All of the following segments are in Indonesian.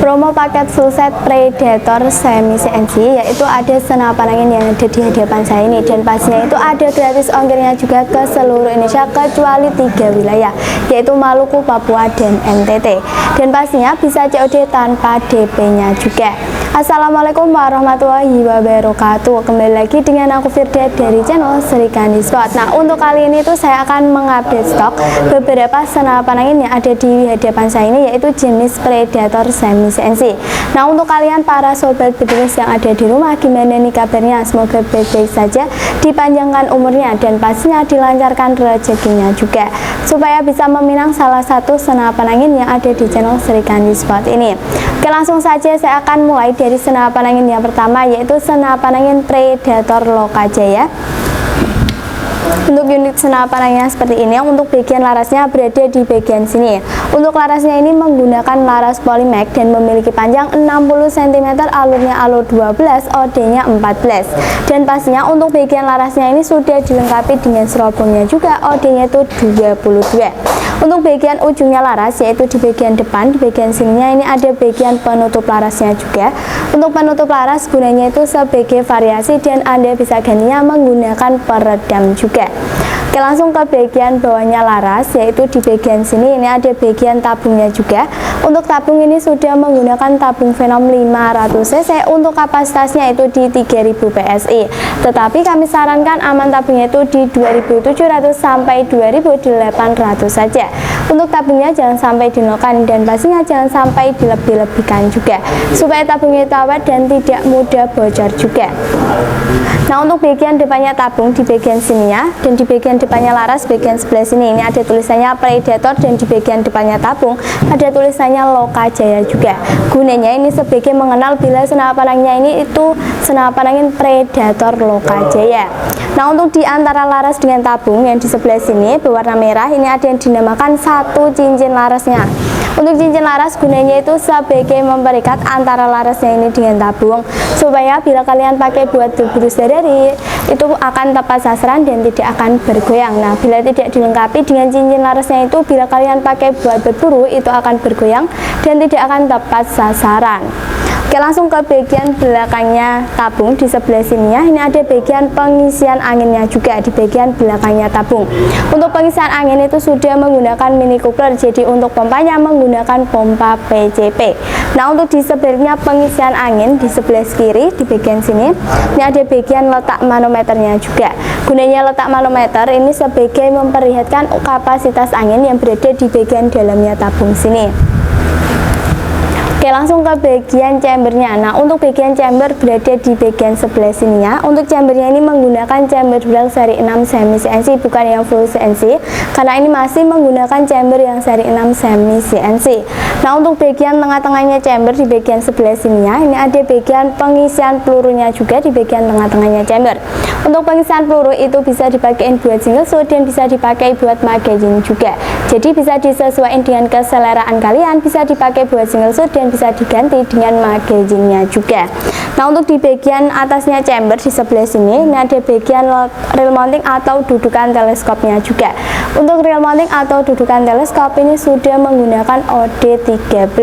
promo paket full set Predator semi CNC, yaitu ada senapan angin yang ada di hadapan saya ini, dan pastinya itu ada gratis ongkirnya juga ke seluruh Indonesia kecuali 3 wilayah, yaitu Maluku, Papua, dan NTT, dan pastinya bisa COD tanpa DP nya juga. Assalamualaikum warahmatullahi wabarakatuh. Kembali lagi dengan aku Firda dari channel Sri Kandi Sport. Nah, untuk kali ini tuh saya akan mengupdate stok beberapa senapan angin yang ada di hadapan saya ini, yaitu jenis Predator semi CNC. Nah, untuk kalian para sobat bedrus yang ada di rumah, gimana nih kabarnya? Semoga baik-baik saja, dipanjangkan umurnya, dan pastinya dilancarkan rezekinya juga, supaya bisa meminang salah satu senapan angin yang ada di channel Sri Kandi Sport ini. Oke, langsung saja saya akan mulai dari senapan angin yang pertama, yaitu senapan angin Predator Lokajaya. Untuk unit senapan anginnya seperti ini. Untuk bagian larasnya berada di bagian sini. Untuk larasnya ini menggunakan laras Polymac dan memiliki panjang 60 cm, alurnya alur 12, OD-nya 14. Dan pastinya untuk bagian larasnya ini sudah dilengkapi dengan serobongnya juga, OD-nya itu 22. Untuk bagian ujungnya laras, yaitu di bagian depan, di bagian sininya ini ada bagian penutup larasnya juga. Untuk penutup laras gunanya itu sebagai variasi, dan Anda bisa gantinya menggunakan peredam juga. Oke, langsung ke bagian bawahnya laras, yaitu di bagian sini ini ada bagian tabungnya juga. Untuk tabung ini sudah menggunakan tabung Venom 500 cc, untuk kapasitasnya itu di 3000 PSI, tetapi kami sarankan aman tabungnya itu di 2700 sampai 2800 saja. Untuk tabungnya jangan sampai dinolkan, dan pastinya jangan sampai dilebih-lebihkan juga, supaya tabungnya itu awet dan tidak mudah bocor juga. Nah, untuk bagian depannya tabung di bagian sininya, dan di bagian depannya laras bagian sebelah sini ini ada tulisannya Predator, dan di bagian depannya tabung ada tulisannya Lokajaya juga. Gunanya ini sebagai mengenal bila senapan anginnya ini itu senapan angin Predator Lokajaya. Nah, untuk di antara laras dengan tabung yang di sebelah sini berwarna merah ini ada yang dinamakan satu cincin larasnya. Untuk cincin laras gunanya itu sebagai memperikat antara larasnya ini dengan tabung, supaya bila kalian pakai buat berburu sehari-hari itu akan tepat sasaran dan tidak akan bergoyang. Nah, bila tidak dilengkapi dengan cincin larasnya itu, bila kalian pakai buat berburu itu akan bergoyang dan tidak akan tepat sasaran. Oke, langsung ke bagian belakangnya tabung di sebelah sininya ini ada bagian pengisian anginnya juga di bagian belakangnya tabung. Untuk pengisian angin itu sudah menggunakan mini coupler, jadi untuk pompanya menggunakan pompa PCP. Nah, untuk di sebaliknya pengisian angin di sebelah kiri di bagian sini ini ada bagian letak manometernya juga. Gunanya letak manometer ini sebagai memperlihatkan kapasitas angin yang berada di bagian dalamnya tabung sini. Oke, langsung ke bagian chambernya. Nah, untuk bagian chamber berada di bagian sebelah sininya. Untuk chambernya ini menggunakan chamber barrel seri 6 semi CNC, bukan yang full CNC, karena ini masih menggunakan chamber yang seri 6 semi CNC. Nah, untuk bagian tengah-tengahnya chamber di bagian sebelah sininya ini ada bagian pengisian pelurunya juga di bagian tengah-tengahnya chamber. Untuk pengisian peluru itu bisa dipakai buat single shot dan bisa dipakai buat magazine juga. Jadi bisa disesuaikan dengan keseleraan kalian, bisa dipakai buat single shot dan bisa diganti dengan magazine-nya juga. Nah, untuk di bagian atasnya chamber di sebelah sini ini ada bagian reel mounting atau dudukan teleskopnya juga. Untuk reel mounting atau dudukan teleskop ini sudah menggunakan OD13.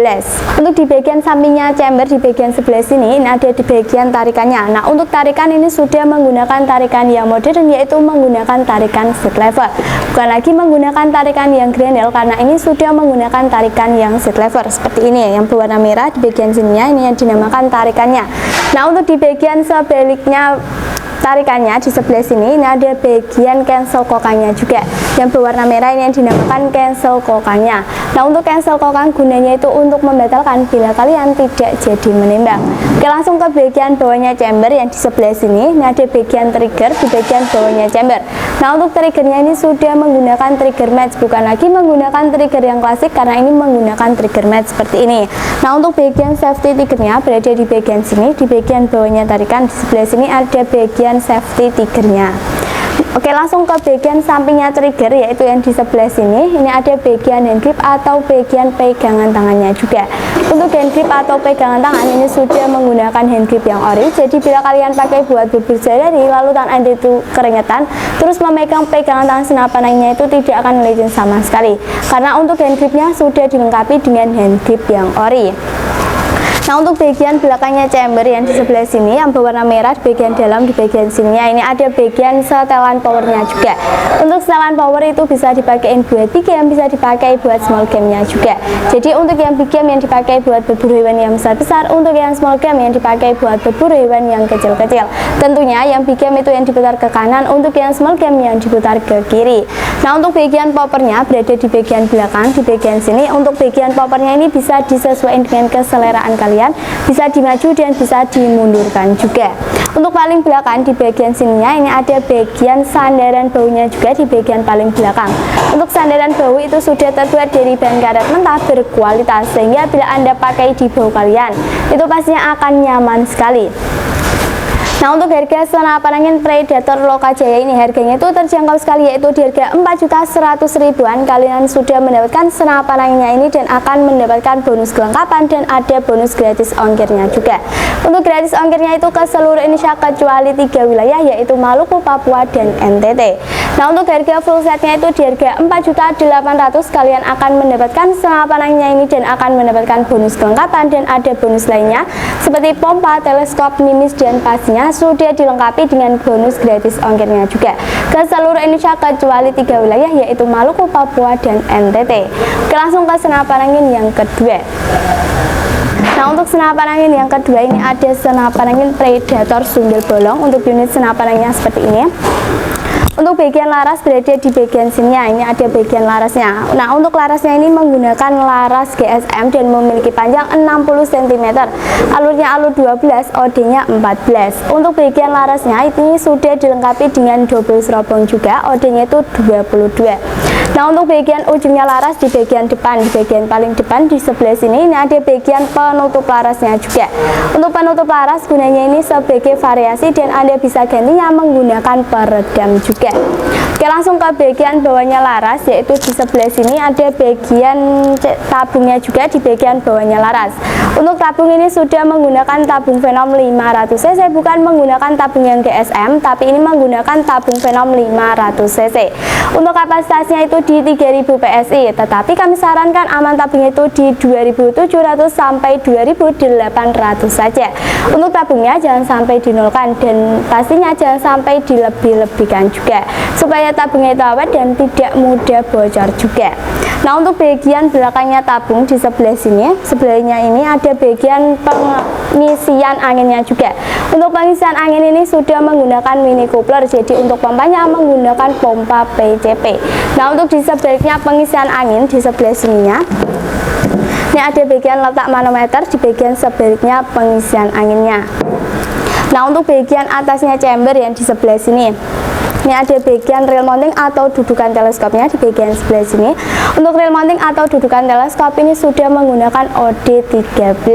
Untuk di bagian sampingnya chamber di bagian sebelah sini ini ada di bagian tarikannya. Nah, untuk tarikan ini sudah menggunakan tarikan yang modern, yaitu menggunakan tarikan seat lever, bukan lagi menggunakan tarikan yang granel, karena ini sudah menggunakan tarikan yang seat lever seperti ini yang berwarna merah di bagian sininya ini yang dinamakan tarikannya. Nah, untuk di bagian sebaliknya tarikannya di sebelah sini ini ada bagian cancel kokangnya juga yang berwarna merah ini yang dinamakan cancel kokangnya. Nah, untuk cancel kokang gunanya itu untuk membatalkan bila kalian tidak jadi menembak. Oke, langsung ke bagian bawahnya chamber yang di sebelah sini ini ada bagian trigger di bagian bawahnya chamber. Nah, untuk triggernya ini sudah menggunakan trigger match, bukan lagi menggunakan trigger yang klasik, karena ini menggunakan trigger match seperti ini. Nah, untuk bagian safety triggernya berada di bagian sini, di bagian bawahnya tarikan di sebelah sini ada bagian safety triggernya. Oke, langsung ke bagian sampingnya trigger, yaitu yang di sebelah sini ini ada bagian hand grip atau bagian pegangan tangannya juga. Untuk hand grip atau pegangan tangan ini sudah menggunakan hand grip yang ori, jadi bila kalian pakai buat berburu sehari-hari lalu tangan Anda itu keringetan terus memegang pegangan tangan senapan anginnya itu tidak akan licin sama sekali, karena untuk hand gripnya sudah dilengkapi dengan hand grip yang ori. Nah, untuk bagian belakangnya chamber yang di sebelah sini yang berwarna merah di bagian dalam di bagian sininya ini ada bagian setelan powernya juga. Untuk setelan power itu bisa dipakai buat big game, bisa dipakai buat small game-nya juga. Jadi untuk yang big game yang dipakai buat berburu hewan yang besar-besar, untuk yang small game yang dipakai buat berburu hewan yang kecil-kecil. Tentunya yang big game itu yang diputar ke kanan, untuk yang small game yang diputar ke kiri. Nah, untuk bagian poppernya berada di bagian belakang di bagian sini. Untuk bagian poppernya ini bisa disesuaikan dengan keseleraan kalian, bisa dimaju dan bisa dimundurkan juga. Untuk paling belakang di bagian sininya ini ada bagian sandaran baunya juga di bagian paling belakang. Untuk sandaran bau itu sudah terbuat dari bahan karet mentah berkualitas, sehingga bila Anda pakai di bau kalian itu pastinya akan nyaman sekali. Nah, untuk harga senapan angin Predator Lokajaya ini harganya itu terjangkau sekali, yaitu di harga 4.100.000-an kalian sudah mendapatkan senapan anginnya ini dan akan mendapatkan bonus kelengkapan dan ada bonus gratis ongkirnya juga. Untuk gratis ongkirnya itu ke seluruh Indonesia kecuali 3 wilayah, yaitu Maluku, Papua, dan NTT. Nah, untuk harga full setnya itu di harga 4.800.000 kalian akan mendapatkan senapan anginnya ini dan akan mendapatkan bonus kelengkapan dan ada bonus lainnya seperti pompa, teleskop, mimis, dan pastinya sudah dilengkapi dengan bonus gratis ongkirnya juga ke seluruh Indonesia kecuali 3 wilayah, yaitu Maluku, Papua, dan NTT. Oke, langsung ke senapan angin yang kedua. Nah, untuk senapan angin yang kedua ini ada senapan angin Predator Sundel Bolong. Untuk unit senapan anginnya seperti ini. Untuk bagian laras berada di bagian sini ya, ini ada bagian larasnya. Nah, untuk larasnya ini menggunakan laras GSM dan memiliki panjang 60 cm, alurnya alur 12, OD-nya 14. Untuk bagian larasnya ini sudah dilengkapi dengan double serobong juga, OD-nya itu 22. Nah, untuk bagian ujungnya laras di bagian depan, di bagian paling depan di sebelah sini ini ada bagian penutup larasnya juga. Untuk penutup laras gunanya ini sebagai variasi dan Anda bisa gantinya menggunakan peredam juga. Oke, langsung ke bagian bawahnya laras, yaitu di sebelah sini ada bagian tabungnya juga di bagian bawahnya laras. Untuk tabung ini sudah menggunakan tabung Venom 500 cc, bukan menggunakan tabung yang GSM, tapi ini menggunakan tabung Venom 500 cc. Untuk kapasitasnya itu di 3000 PSI, tetapi kami sarankan aman tabungnya itu di 2700 sampai 2800 saja. Untuk tabungnya jangan sampai dinolkan dan pastinya jangan sampai dilebih-lebihkan juga, supaya tabungnya itu awet dan tidak mudah bocor juga. Nah, untuk bagian belakangnya tabung di sebelah sini, sebelahnya ini ada bagian pengisian anginnya juga. Untuk pengisian angin ini sudah menggunakan mini coupler, jadi untuk pompanya menggunakan pompa PCP. Nah, untuk di sebaliknya pengisian angin di sebelah sininya ini ada bagian letak manometer di bagian sebaliknya pengisian anginnya. Nah, untuk bagian atasnya chamber yang di sebelah sini ini ada bagian rail mounting atau dudukan teleskopnya di bagian sebelah sini. Untuk rail mounting atau dudukan teleskop ini sudah menggunakan OD13.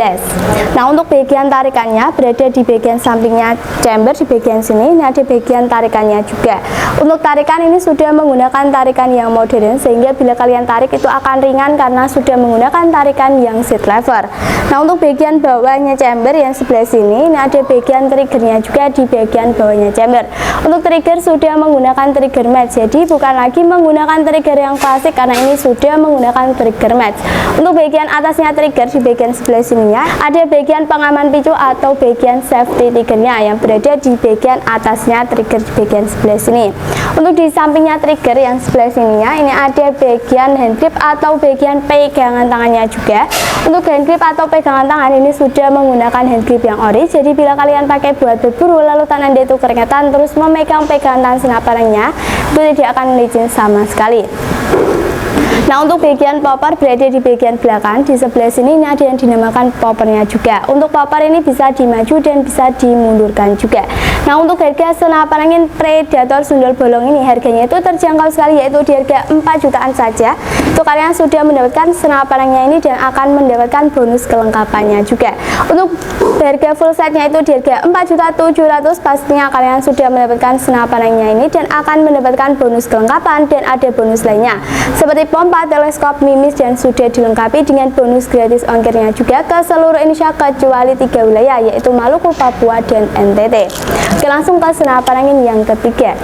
Nah, untuk bagian tarikannya berada di bagian sampingnya chamber di bagian sini. Ini ada bagian tarikannya juga. Untuk tarikan ini sudah menggunakan tarikan yang modern, sehingga bila kalian tarik itu akan ringan karena sudah menggunakan tarikan yang seat lever. Nah, untuk bagian bawahnya chamber yang sebelah sini ini ada bagian triggernya juga di bagian bawahnya chamber. Untuk trigger sudah menggunakan trigger match, jadi bukan lagi menggunakan trigger yang klasik karena ini sudah menggunakan trigger match. Untuk bagian atasnya trigger di bagian sebelah sininya ada bagian pengaman picu atau bagian safety triggernya yang berada di bagian atasnya trigger di bagian sebelah sini. Untuk di sampingnya trigger yang sebelah sininya ini ada bagian hand grip atau bagian pegangan tangannya juga. Untuk hand grip atau pegangan tangan ini sudah menggunakan hand grip yang ori, jadi bila kalian pakai buat berburu lalu tangan Anda itu keringetan terus memegang pegangan tangan senapannya itu tidak akan licin sama sekali. Nah, untuk bagian popper berada di bagian belakang di sebelah sini ini ada yang dinamakan poppernya juga. Untuk popper ini bisa dimaju dan bisa dimundurkan juga. Nah, untuk harga senapan angin Predator Sundel Bolong ini harganya itu terjangkau sekali, yaitu di harga 4 jutaan saja. Itu kalian sudah mendapatkan senapan anginnya ini dan akan mendapatkan bonus kelengkapannya juga. Untuk harga full setnya itu di harga 4.700.000, pastinya kalian sudah mendapatkan senapan anginnya ini dan akan mendapatkan bonus kelengkapan dan ada bonus lainnya seperti pompa, teleskop, mimis, dan sudah dilengkapi dengan bonus gratis ongkirnya juga ke seluruh Indonesia kecuali 3 wilayah, yaitu Maluku, Papua, dan NTT. Oke, langsung ke senapan angin yang ketiga.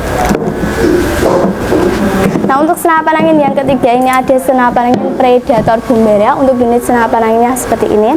Nah, untuk senapan angin yang ketiga ini ada senapan angin Predator Bomber ya. Untuk unit senapan anginnya seperti ini.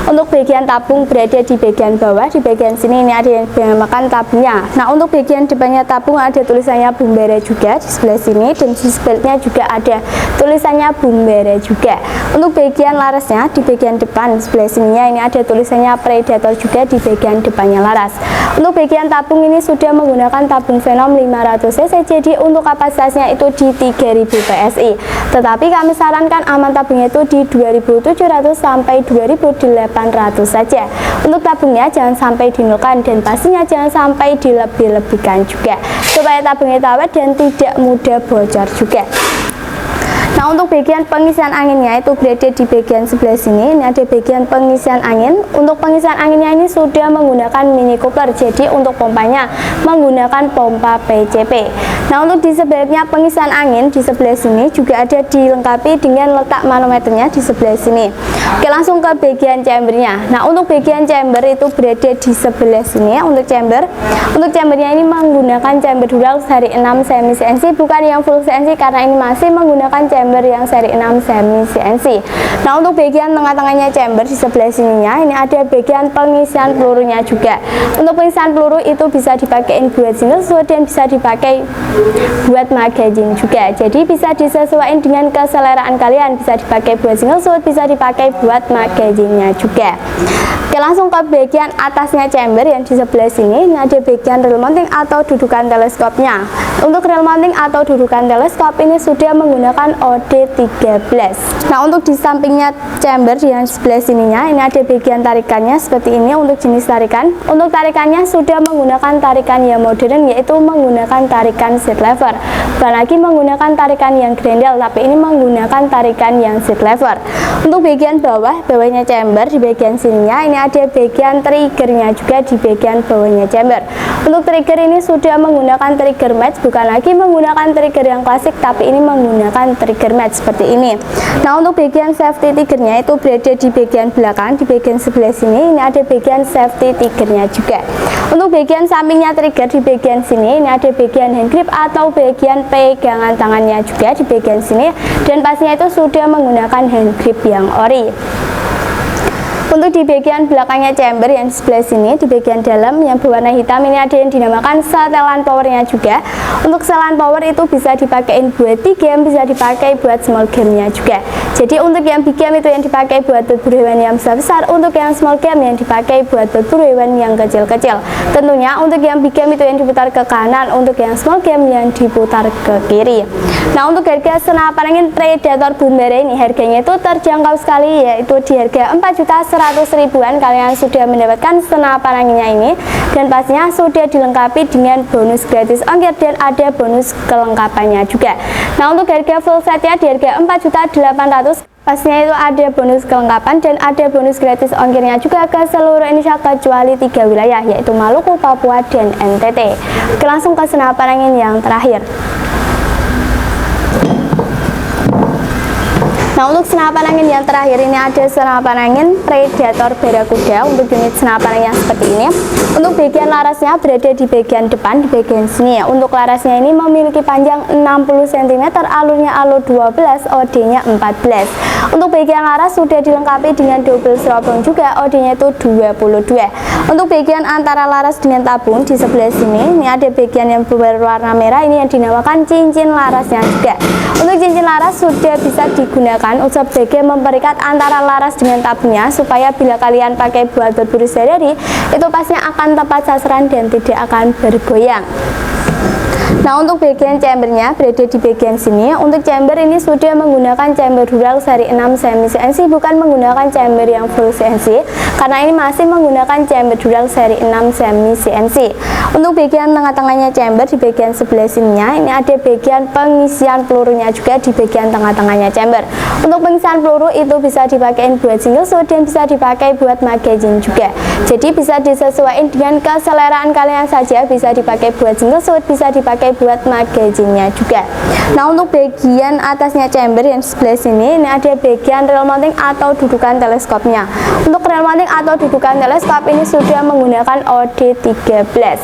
Untuk bagian tabung berada di bagian bawah, di bagian sini ini ada yang dinamakan tabungnya. Nah, untuk bagian depannya tabung ada tulisannya Bomber juga di sebelah sini, dan di sebelahnya juga ada tulisannya Bomber juga. Untuk bagian larasnya di bagian depan sebelah sininya ini ada tulisannya Predator juga di bagian depannya laras. Untuk bagian tabung ini sudah menggunakan tabung Venom 500 cc, jadi untuk kapasitasnya itu di 3000 PSI. Tetapi kami sarankan aman tabungnya itu di 2700 sampai 2800 saja. Untuk tabungnya jangan sampai dinolkan, dan pastinya jangan sampai dilebih-lebihkan juga, supaya tabungnya awet dan tidak mudah bocor juga. Nah, untuk bagian pengisian anginnya itu berada di bagian sebelah sini. Ini ada bagian pengisian angin. Untuk pengisian anginnya ini sudah menggunakan mini coupler, jadi untuk pompanya menggunakan pompa PCP. Nah, untuk di sebaliknya pengisian angin di sebelah sini juga ada dilengkapi dengan letak manometernya di sebelah sini. Oke, langsung ke bagian chambernya. Nah, untuk bagian chamber itu berada di sebelah sini ya. Untuk chambernya ini menggunakan chamber dual seri 6 semi CNC, bukan yang full CNC karena ini masih menggunakan chamber yang seri 6 semi CNC. Nah, untuk bagian tengah-tengahnya chamber di sebelah sininya ini ada bagian pengisian pelurunya juga. Untuk pengisian peluru itu bisa dipakai buat single shot dan bisa dipakai buat magazine juga. Jadi bisa disesuaikan dengan keseleraan kalian, bisa dipakai buat single shot, bisa dipakai buat magazine-nya juga. Oke, langsung ke bagian atasnya chamber yang di sebelah sini. Ini ada bagian reel mounting atau dudukan teleskopnya. Untuk reel mounting atau dudukan teleskop ini sudah menggunakan OD13. Nah, untuk di sampingnya chamber yang sebelah sininya ini ada bagian tarikannya seperti ini. Untuk jenis tarikan, untuk tarikannya sudah menggunakan tarikan yang modern, yaitu menggunakan tarikan seat lever. Bukan lagi menggunakan tarikan yang grendel, tapi ini menggunakan tarikan yang seat lever. Untuk bagian bawahnya chamber di bagian sininya ini ada bagian triggernya juga di bagian bawahnya chamber. Untuk trigger ini sudah menggunakan trigger match, bukan lagi menggunakan trigger yang klasik, tapi ini menggunakan trigger match seperti ini. Nah, untuk bagian safety triggernya itu berada di bagian belakang, di bagian sebelah sini ini ada bagian safety triggernya juga. Untuk bagian sampingnya trigger di bagian sini ini ada bagian hand grip atau bagian pegangan tangannya juga di bagian sini, dan pastinya itu sudah menggunakan hand grip yang ori. Untuk di bagian belakangnya chamber yang di sebelah sini, di bagian dalam yang berwarna hitam ini ada yang dinamakan setelan powernya juga. Untuk setelan power itu bisa dipakai buat big game, bisa dipakai buat small game-nya juga. Jadi untuk yang big game itu yang dipakai buat berburu hewan yang besar-besar, untuk yang small game yang dipakai buat berburu hewan yang kecil-kecil. Tentunya untuk yang big game itu yang diputar ke kanan, untuk yang small game yang diputar ke kiri. Nah, untuk harga senapan angin Predator Bomber ini harganya itu terjangkau sekali, yaitu di harga 4.100.000-an kalian sudah mendapatkan senapan anginnya ini, dan pastinya sudah dilengkapi dengan bonus gratis ongkir dan ada bonus kelengkapannya juga. Nah, untuk harga full setnya di harga 4.800.000, pastinya itu ada bonus kelengkapan dan ada bonus gratis ongkirnya juga ke seluruh Indonesia kecuali 3 wilayah, yaitu Maluku, Papua, dan NTT. Oke, langsung ke senapan angin yang terakhir. Nah, untuk senapan angin yang terakhir ini ada senapan angin Predator Barakuda. Untuk unit senapan angin seperti ini. Untuk bagian larasnya berada di bagian depan, di bagian sini ya. Untuk larasnya ini memiliki panjang 60 cm, alurnya alur 12, OD-nya 14. Untuk bagian laras sudah dilengkapi dengan double serobong juga, OD-nya itu 22. Untuk bagian antara laras dengan tabung di sebelah sini, ini ada bagian yang berwarna merah, ini yang dinamakan cincin larasnya juga. Untuk cincin laras sudah bisa digunakan sebagai memperikat antara laras dengan tabungnya, supaya bila kalian pakai buat berburu sehari-hari itu pastinya akan tepat sasaran dan tidak akan bergoyang. Nah, untuk bagian chambernya berada di bagian sini. Untuk chamber ini sudah menggunakan chamber dual seri 6 semi CNC, bukan menggunakan chamber yang full CNC, karena ini masih menggunakan chamber dual seri 6 semi CNC. Untuk bagian tengah-tengahnya chamber di bagian sebelah sininya ini ada bagian pengisian pelurunya juga di bagian tengah-tengahnya chamber. Untuk pengisian peluru itu bisa dipakai buat single shot dan bisa dipakai buat magazine juga. Jadi bisa disesuaikan dengan keseleraan kalian saja, bisa dipakai buat single shot, bisa dipakai buat magazine-nya juga. Nah, untuk bagian atasnya chamber yang sebelah sini ini ada bagian reel mounting atau dudukan teleskopnya. Untuk reel mounting atau dudukan teleskop ini sudah menggunakan OD13.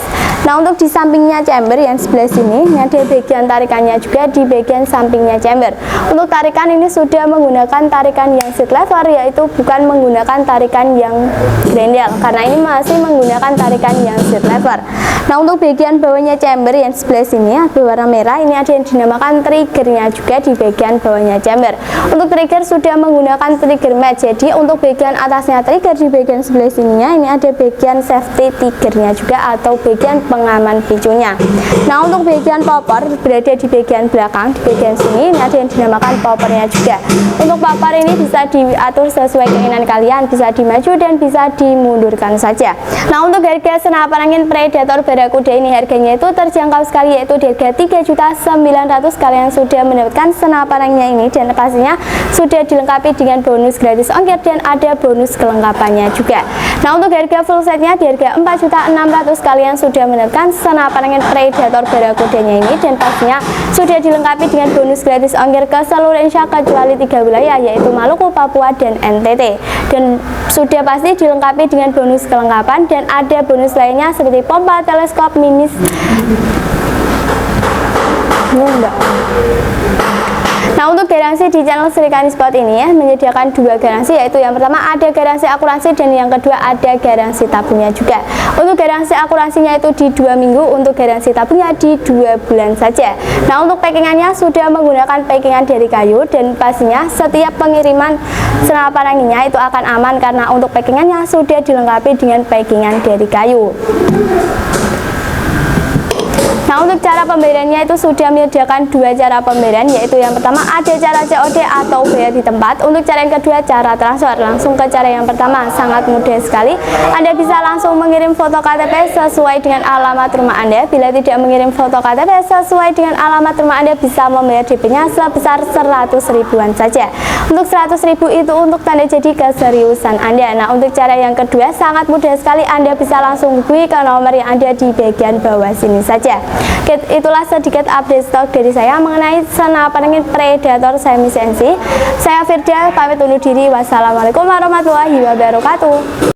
Nah, untuk di sampingnya chamber yang sebelah sini, ini ada bagian tarikannya juga di bagian sampingnya chamber. Untuk tarikan ini sudah menggunakan tarikan yang seat lever, yaitu bukan menggunakan tarikan yang grendel, karena ini masih menggunakan tarikan yang seat lever. Nah, untuk bagian bawahnya chamber yang sebelah sini berwarna merah, ini ada yang dinamakan triggernya juga di bagian bawahnya chamber. Untuk trigger sudah menggunakan trigger mat, jadi untuk bagian atasnya trigger di bagian sebelah sininya ini ada bagian safety triggernya juga atau bagian pengaman picunya. Nah, untuk bagian popper berada di bagian belakang, di bagian sini ini ada yang dinamakan poppernya juga. Untuk popper ini bisa diatur sesuai keinginan kalian, bisa dimaju dan bisa dimundurkan saja. Nah, untuk harga senapan angin Predator Barakuda ini harganya itu terjangkau sekali, yaitu di harga 3.900.000 kalian sudah mendapatkan senapan anginnya ini, dan pastinya sudah dilengkapi dengan bonus gratis ongkir dan ada bonus kelengkapannya juga. Nah, untuk harga full setnya di harga 4.600.000 kalian sudah mendapatkan senapan angin Predator Barakudanya ini, dan pastinya sudah dilengkapi dengan bonus gratis ongkir ke seluruh Indonesia kecuali 3 wilayah, yaitu Maluku, Papua, dan NTT, dan sudah pasti dilengkapi dengan bonus kelengkapan dan ada bonus lainnya seperti pompa, teleskop, minis. Nah, untuk garansi di channel Srikani Sport ini ya menyediakan 2 garansi, yaitu yang pertama ada garansi akurasi dan yang kedua ada garansi tabungnya juga. Untuk garansi akurasinya itu di 2 minggu, untuk garansi tabungnya di 2 bulan saja. Nah, untuk packingannya sudah menggunakan packingan dari kayu, dan pastinya setiap pengiriman senapan anginnya itu akan aman karena untuk packingannya sudah dilengkapi dengan packingan dari kayu. Nah, untuk cara pembeliannya itu sudah menyediakan 2 cara pembelian, yaitu yang pertama ada cara COD atau bayar di tempat. Untuk cara yang kedua cara transfer. Langsung ke cara yang pertama, sangat mudah sekali. Anda bisa langsung mengirim foto KTP sesuai dengan alamat rumah Anda. Bila tidak mengirim foto KTP sesuai dengan alamat rumah Anda, bisa membayar DP-nya sebesar 100 ribuan saja. Untuk 100 ribu itu untuk tanda jadi keseriusan Anda. Nah, untuk cara yang kedua sangat mudah sekali. Anda bisa langsung hubungi ke nomor yang ada di bagian bawah sini saja. Itulah sedikit update stok dari saya mengenai senapan angin Predator semi CNC. Saya Firda pamit undur diri. Wassalamualaikum warahmatullahi wabarakatuh.